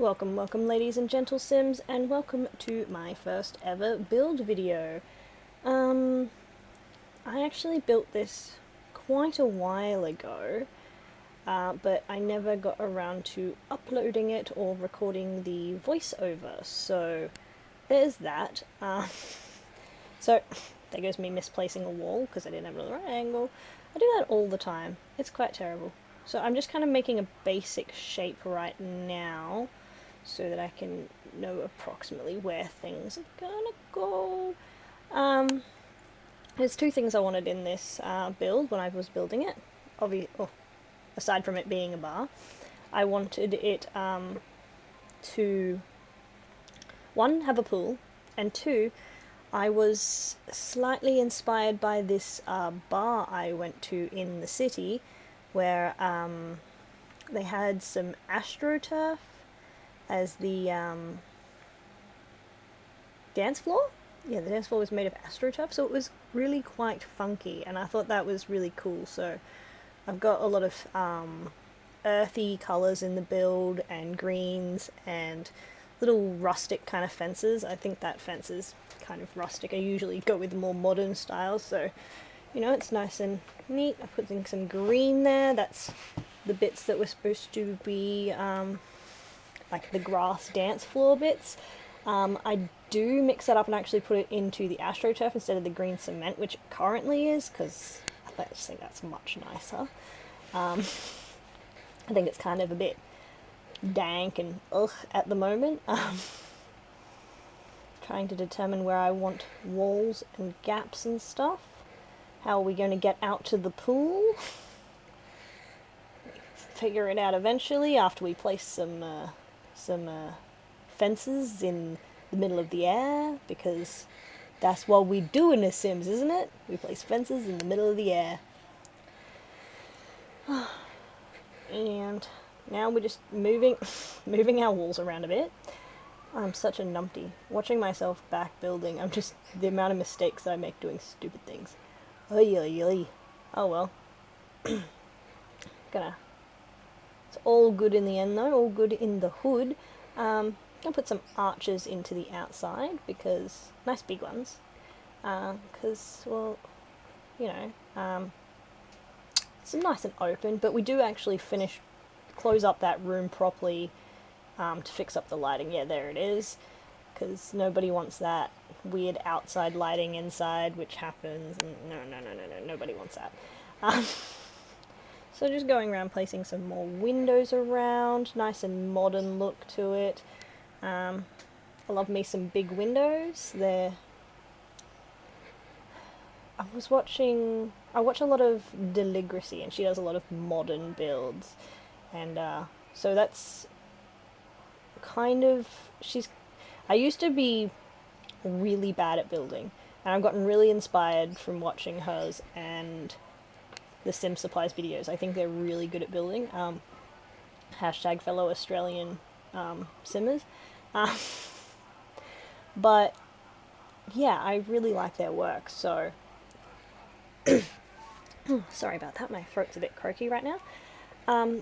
Welcome ladies and gentle Sims, and welcome to my first ever build video. I actually built this quite a while ago, but I never got around to uploading it or recording the voiceover, so there's that. So there goes me misplacing a wall because I didn't have it at the right angle. I do that all the time. It's quite terrible. So I'm just kind of making a basic shape right now so that I can know approximately where things are gonna go. There's two things I wanted in this build when I was building it. Aside from it being a bar, I wanted it to, one, have a pool, and two, I was slightly inspired by this bar I went to in the city where they had some AstroTurf as the dance floor. Yeah, the dance floor was made of AstroTurf, so it was really quite funky, and I thought that was really cool. So I've got a lot of earthy colours in the build, and greens, and little rustic kind of fences. I think that fence is kind of rustic. I usually go with more modern styles, so you know, it's nice and neat. I put in some green there. That's the bits that were supposed to be like the grass dance floor bits. I do mix that up and actually put it into the AstroTurf instead of the green cement, which it currently is, because I just think that's much nicer. I think it's kind of a bit dank and ugh at the moment. Trying to determine where I want walls and gaps and stuff. How are we going to get out to the pool? Figure it out eventually after we place some fences in the middle of the air, because that's what we do in The Sims, isn't it? We place fences in the middle of the air. And now we're just moving our walls around a bit. I'm such a numpty. Watching myself back building, I'm just, the amount of mistakes that I make doing stupid things. Oy oy oy. Oh well. It's all good in the end though, all good in the hood. I'm gonna put some arches into the outside, because, nice big ones. Because, well, you know, it's nice and open, but we do actually close up that room properly to fix up the lighting. Yeah, there it is, because nobody wants that weird outside lighting inside, which happens, and no, nobody wants that. So just going around placing some more windows around, nice and modern look to it. I love me some big windows. I watch a lot of Deligracy, and she does a lot of modern builds, and so that's kind of, I used to be really bad at building, and I've gotten really inspired from watching hers and the Sim Supplies videos. I think they're really good at building. Hashtag fellow Australian simmers. But yeah, I really like their work, so sorry about that, my throat's a bit croaky right now.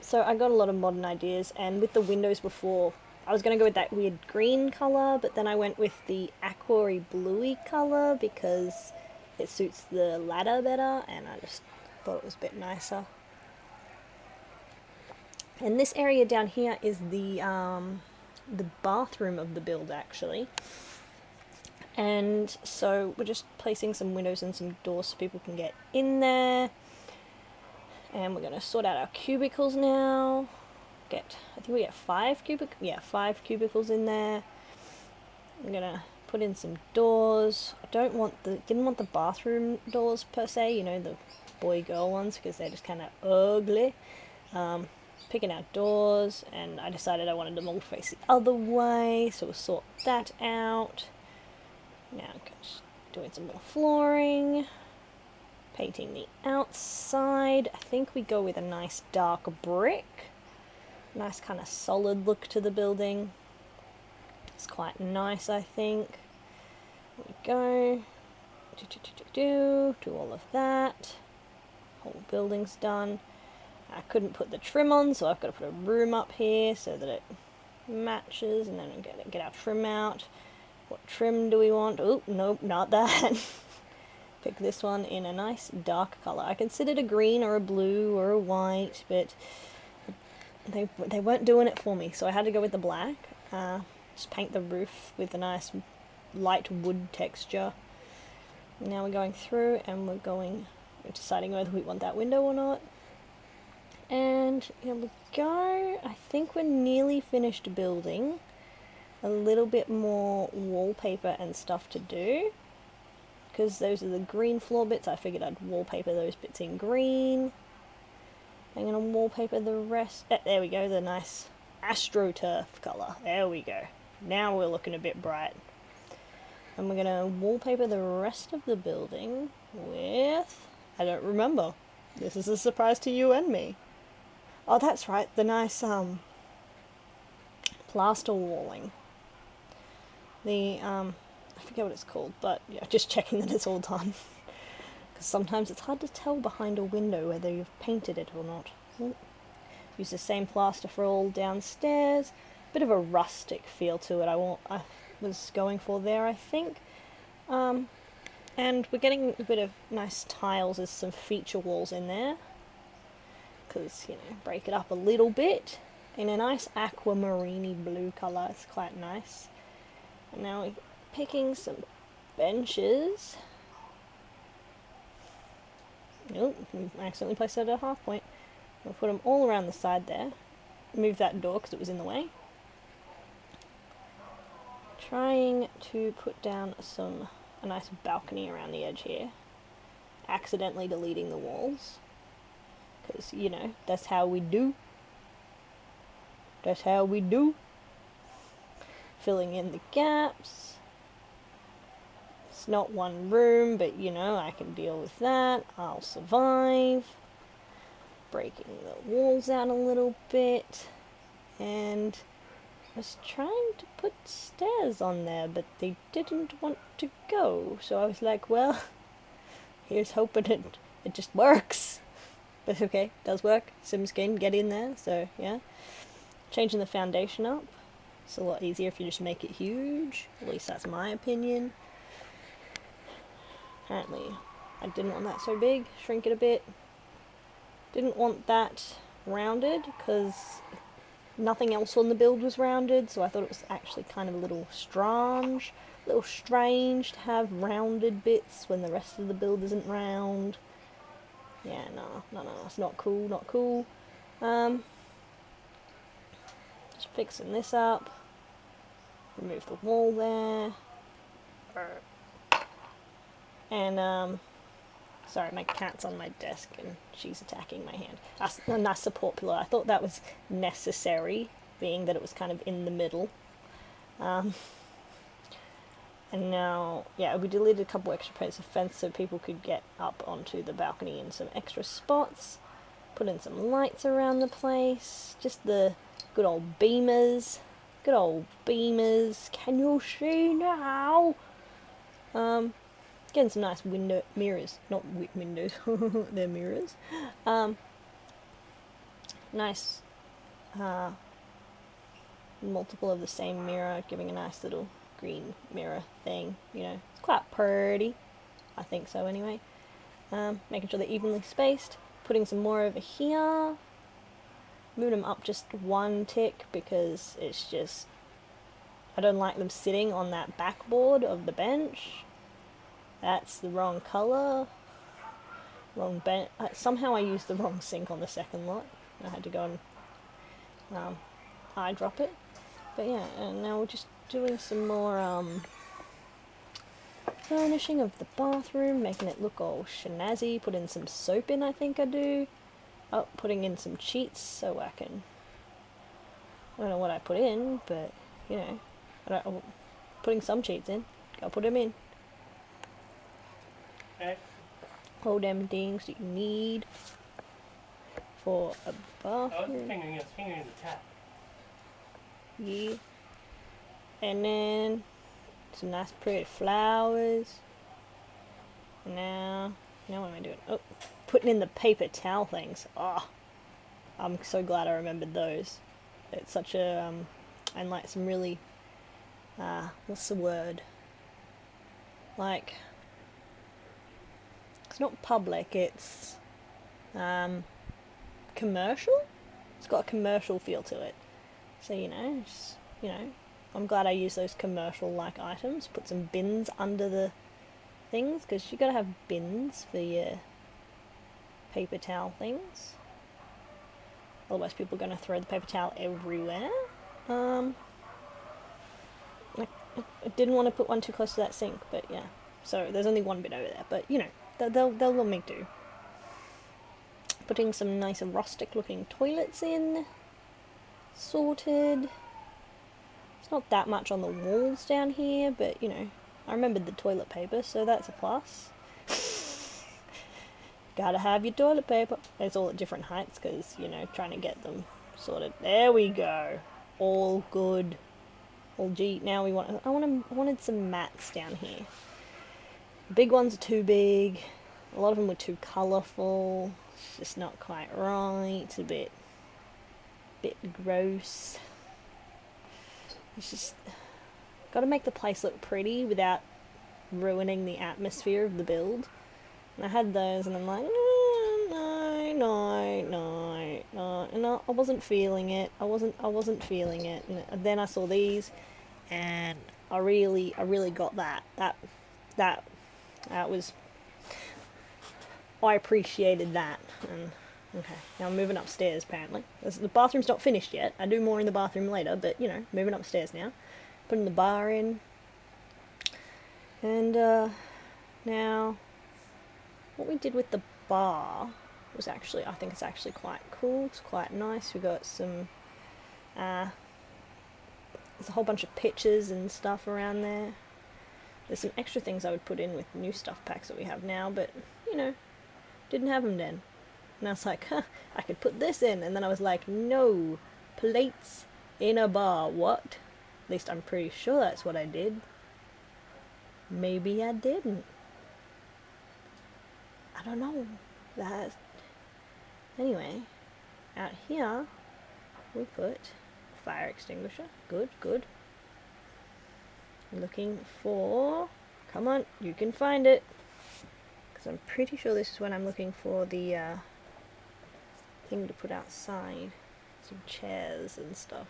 So I got a lot of modern ideas, and with the windows before, I was going to go with that weird green colour, but then I went with the aquary bluey colour because it suits the ladder better, and I just thought it was a bit nicer. And this area down here is the bathroom of the build, actually. And so we're just placing some windows and some doors so people can get in there. And we're going to sort out our cubicles now. I think we get 5 cubicles in there. I'm going to put in some doors. I didn't want the bathroom doors per se, you know, the boy-girl ones, because they're just kind of ugly. Picking out doors, and I decided I wanted them all to face the other way, so we'll sort that out. Now just doing some more flooring, painting the outside. I think we go with a nice dark brick. Nice kind of solid look to the building. It's quite nice, I think. There we go. Do all of that. Whole building's done. I couldn't put the trim on, so I've got to put a room up here so that it matches, and then I'm going to get our trim out. What trim do we want? Oh, nope, not that. Pick this one in a nice dark colour. I considered a green or a blue or a white, but they weren't doing it for me, so I had to go with the black. Just paint the roof with a nice light wood texture. Now we're going through and we're deciding whether we want that window or not. And here we go. I think we're nearly finished building. A little bit more wallpaper and stuff to do, because those are the green floor bits. I figured I'd wallpaper those bits in green. I'm going to wallpaper the rest. There we go, the nice AstroTurf colour. There we go. Now we're looking a bit bright. And we're going to wallpaper the rest of the building with... I don't remember. This is a surprise to you and me. Oh, that's right, the nice plaster walling. I forget what it's called, but yeah, just checking that it's all done. Because sometimes it's hard to tell behind a window whether you've painted it or not. Use the same plaster for all downstairs. Bit of a rustic feel to it I was going for there, I think. And we're getting a bit of nice tiles as some feature walls in there. Because, you know, break it up a little bit. In a nice aquamarine blue colour, it's quite nice. And now we're picking some benches. Nope, I accidentally placed it at a half point. We'll put them all around the side there. Move that door because it was in the way. Trying to put down a nice balcony around the edge here. Accidentally deleting the walls. Because, you know, that's how we do. That's how we do. Filling in the gaps. It's not one room, but you know, I can deal with that. I'll survive. Breaking the walls out a little bit. And I was trying to put stairs on there, but they didn't want to go. So I was like, well, here's hoping it just works. But okay, it does work. Sims can get in there, so yeah. Changing the foundation up. It's a lot easier if you just make it huge. At least that's my opinion. Apparently, I didn't want that so big. Shrink it a bit. Didn't want that rounded because nothing else on the build was rounded, so I thought it was actually kind of a little strange to have rounded bits when the rest of the build isn't round. Yeah, no, it's not cool. Just fixing this up. Remove the wall there. And, sorry, my cat's on my desk and she's attacking my hand. That's a nice support pillar. I thought that was necessary, being that it was kind of in the middle. And now, yeah, we deleted a couple extra pieces of fence so people could get up onto the balcony in some extra spots. Put in some lights around the place. Just the good old beamers. Good old beamers. Can you see now? Getting some nice window mirrors. Not windows. They're mirrors. Nice multiple of the same mirror, giving a nice little green mirror thing. You know, it's quite pretty. I think so anyway. Making sure they're evenly spaced. Putting some more over here. Moving them up just one tick because it's just... I don't like them sitting on that backboard of the bench. That's the wrong colour. Wrong bench. Somehow I used the wrong sink on the second lot. I had to go and eye drop it. But yeah, and now we're just doing some more furnishing of the bathroom, making it look all snazzy. Put in some soap in, I think I do. Oh, putting in some cheats so I can... I don't know what I put in, but, you know, putting some cheats in. Gotta put them in. Okay. All them things that you need for a bathroom. I was fingering the tap. Yeah. And then some nice pretty flowers. Now what am I doing? Oh, putting in the paper towel things. Oh, I'm so glad I remembered those. It's such a and like some really, what's the word? Like, it's not public, it's commercial. It's got a commercial feel to it. So, I'm glad I use those commercial-like items. Put some bins under the things, because you gotta have bins for your paper towel things. Otherwise people are gonna throw the paper towel everywhere. I didn't want to put one too close to that sink, but yeah. So there's only one bit over there, but they'll make do. Putting some nice rustic looking toilets in. Sorted. It's not that much on the walls down here, but I remembered the toilet paper, so that's a plus. Gotta have your toilet paper. It's all at different heights because, trying to get them sorted. There we go. All good. Well, gee, now I wanted some mats down here. The big ones are too big. A lot of them were too colourful. It's just not quite right. It's a bit gross. It's just got to make the place look pretty without ruining the atmosphere of the build. And I had those, and I'm like, no, I wasn't feeling it. I wasn't feeling it. And then I saw these, and I really got that. That was. I appreciated that. And okay, now I'm moving upstairs. Apparently, the bathroom's not finished yet. I do more in the bathroom later, but moving upstairs now. Putting the bar in, and now. What we did with the bar was I think it's actually quite cool. It's quite nice. We got some, there's a whole bunch of pictures and stuff around there. There's some extra things I would put in with new stuff packs that we have now, but, didn't have them then. And I was like, I could put this in. And then I was like, no, plates in a bar. What? At least I'm pretty sure that's what I did. Maybe I didn't. I don't know. Anyway, out here we put fire extinguisher. Good. Looking for. Come on, you can find it. Because I'm pretty sure this is when I'm looking for the thing to put outside. Some chairs and stuff.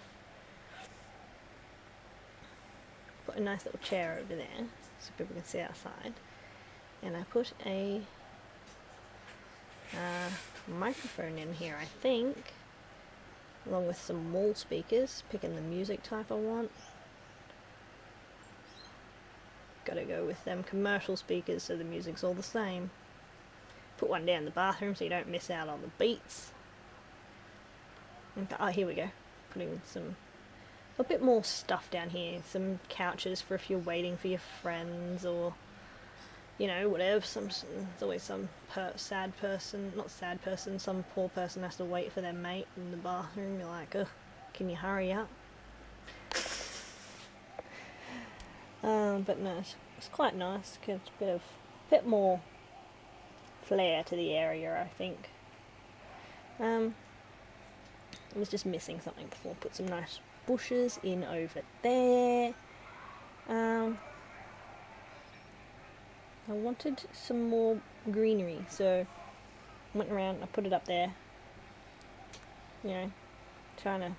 Put a nice little chair over there so people can see outside. And I put a microphone in here, I think, along with some wall speakers, picking the music type I want. Gotta go with them commercial speakers so the music's all the same. Put one down the bathroom so you don't miss out on the beats. And, here we go. Putting a bit more stuff down here. Some couches for if you're waiting for your friends or whatever. There's always some sad person, not sad person, some poor person has to wait for their mate in the bathroom. You're like, ugh, can you hurry up? But no, it's quite nice. Gives a bit more flair to the area, I think. I was just missing something before. Put some nice bushes in over there. I wanted some more greenery, so I went around, I put it up there, trying to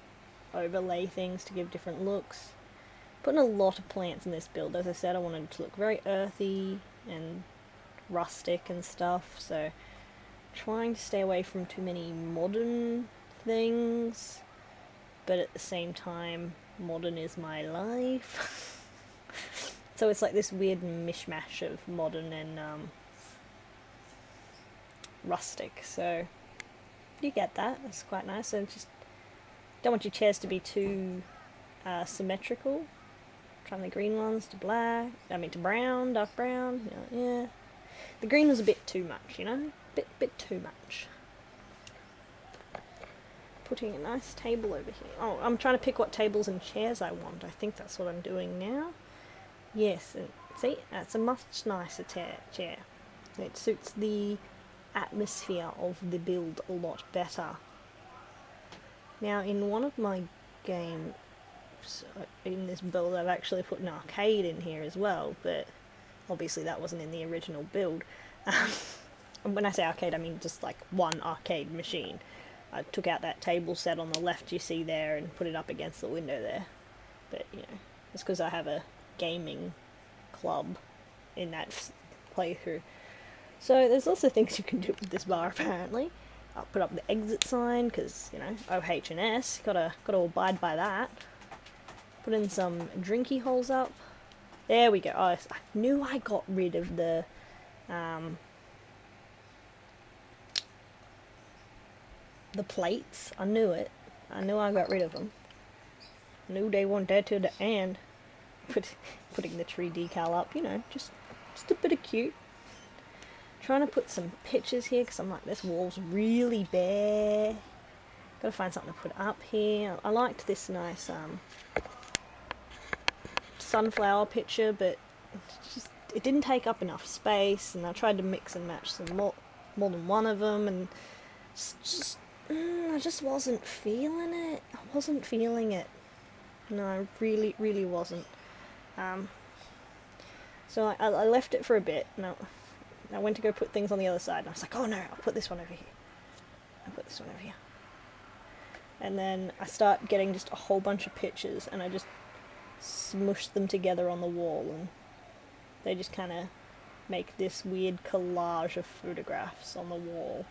overlay things to give different looks. Putting a lot of plants in this build. As I said, I wanted it to look very earthy and rustic and stuff, so trying to stay away from too many modern things, but at the same time, modern is my life. So it's like this weird mishmash of modern and rustic. So you get that. That's quite nice. So just don't want your chairs to be too symmetrical. Trying the green ones to black. To brown, dark brown. Yeah. The green was a bit too much, bit too much. Putting a nice table over here. Oh, I'm trying to pick what tables and chairs I want. I think that's what I'm doing now. Yes, and see, that's a much nicer chair. It suits the atmosphere of the build a lot better. Now, in one of my game So in this build I've actually put an arcade in here as well, but obviously that wasn't in the original build. And when I say arcade, I mean just like one arcade machine. I took out that table set on the left you see there and put it up against the window there. But, you know, it's because I have a gaming club in that playthrough. So there's also things you can do with this bar apparently. I'll put up the exit sign because, you know, OH&S, gotta abide by that. Put in some drinky holes up. There we go. Oh, I knew I got rid of the plates. I knew it. I knew I got rid of them. I knew they weren't there till the end. Putting the tree decal up, you know, just a bit of cute. Trying to put some pictures here because I'm like, this wall's really bare. Gotta find something to put up here. I liked this nice sunflower picture, but it didn't take up enough space, and I tried to mix and match some more than one of them, and I just wasn't feeling it. I wasn't feeling it. No, I really wasn't. So I left it for a bit. No. I went to go put things on the other side, and I was like, oh no, I'll put this one over here. I'll put this one over here. And then I start getting just a whole bunch of pictures, and I just smush them together on the wall, and they just kind of make this weird collage of photographs on the wall.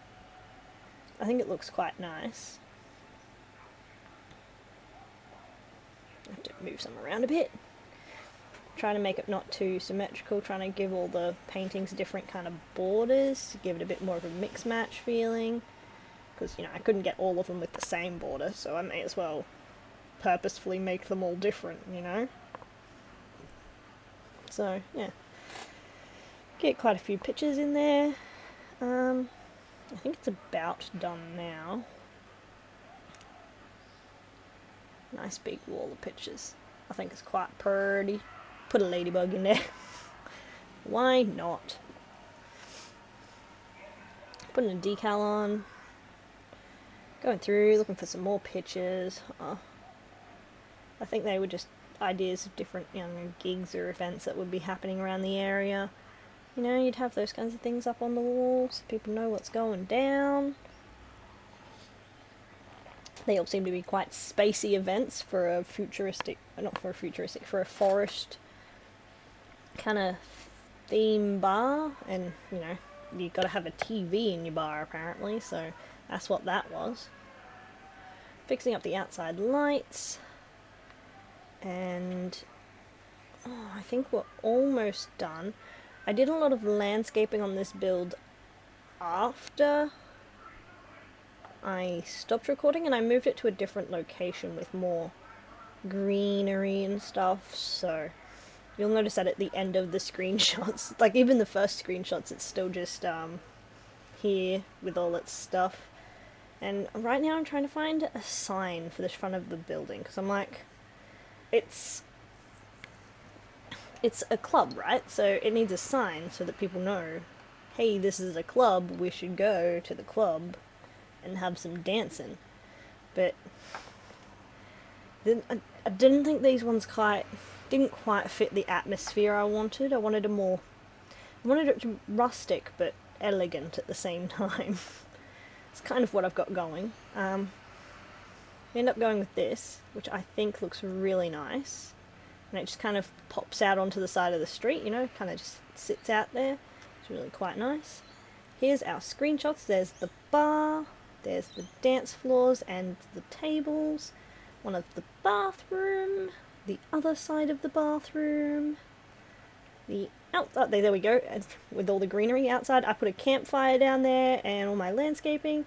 I think it looks quite nice. I have to move some around a bit. Trying to make it not too symmetrical, trying to give all the paintings different kind of borders to give it a bit more of a mix match feeling, because, you know, I couldn't get all of them with the same border, so I may as well purposefully make them all different, you know. So yeah, get quite a few pictures in there. I think it's about done now. Nice big wall of pictures. I think it's quite pretty. Put a ladybug in there. Why not? Putting a decal on. Going through, looking for some more pictures. I think they were just ideas of different, you know, gigs or events that would be happening around the area. You know, you'd have those kinds of things up on the wall so people know what's going down. They all seem to be quite spacey events for a for a forest kind of theme bar, and, you know, you've got to have a TV in your bar apparently, so that's what that was. Fixing up the outside lights, and I think we're almost done. I did a lot of landscaping on this build after I stopped recording, and I moved it to a different location with more greenery and stuff, so you'll notice that at the end of the screenshots, like even the first screenshots, it's still just here with all its stuff. And right now I'm trying to find a sign for the front of the building, because I'm like, it's a club, right? So it needs a sign so that people know, hey, this is a club, we should go to the club and have some dancing. But then I didn't think these ones didn't quite fit the atmosphere I wanted. I wanted it to be rustic but elegant at the same time. It's kind of what I've got going. I end up going with this, which I think looks really nice. And it just kind of pops out onto the side of the street, you know, kind of just sits out there. It's really quite nice. Here's our screenshots. There's the bar, there's the dance floors and the tables, one of the bathroom, the other side of the bathroom, there we go, with all the greenery outside. I put a campfire down there and all my landscaping.